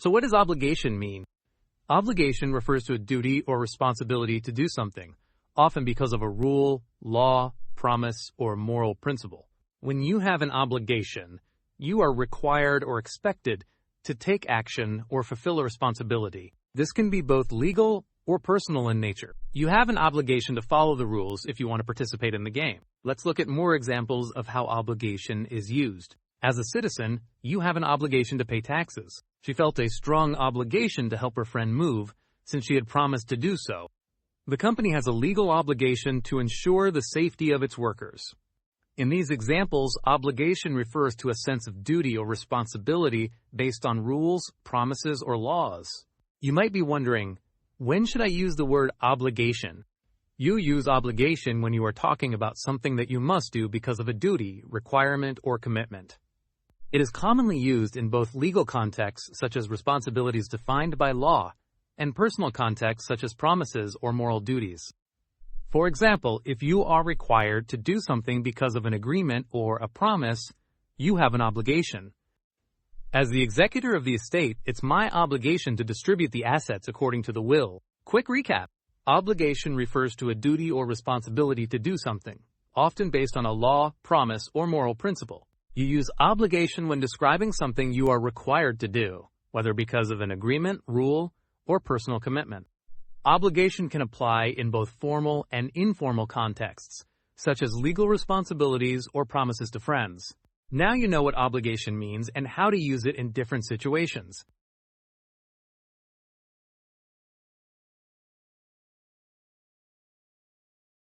So what does obligation mean? Obligation refers to a duty or responsibility to do something, often because of a rule, law, promise, or moral principle. When you have an obligation, you are required or expected to take action or fulfill a responsibility. This can be both legal or personal in nature. You have an obligation to follow the rules if you want to participate in the game. Let's look at more examples of how obligation is used. As a citizen, you have an obligation to pay taxes. She felt a strong obligation to help her friend move, since she had promised to do so. The company has a legal obligation to ensure the safety of its workers. In these examples, obligation refers to a sense of duty or responsibility based on rules, promises, or laws. You might be wondering, when should I use the word obligation? You use obligation when you are talking about something that you must do because of a duty, requirement, or commitment. It is commonly used in both legal contexts, such as responsibilities defined by law, and personal contexts, such as promises or moral duties. For example, if you are required to do something because of an agreement or a promise, you have an obligation. As the executor of the estate, it's my obligation to distribute the assets according to the will. Quick recap. Obligation refers to a duty or responsibility to do something, often based on a law, promise, or moral principle. You use obligation when describing something you are required to do, whether because of an agreement, rule, or personal commitment. Obligation can apply in both formal and informal contexts, such as legal responsibilities or promises to friends. Now you know what obligation means and how to use it in different situations.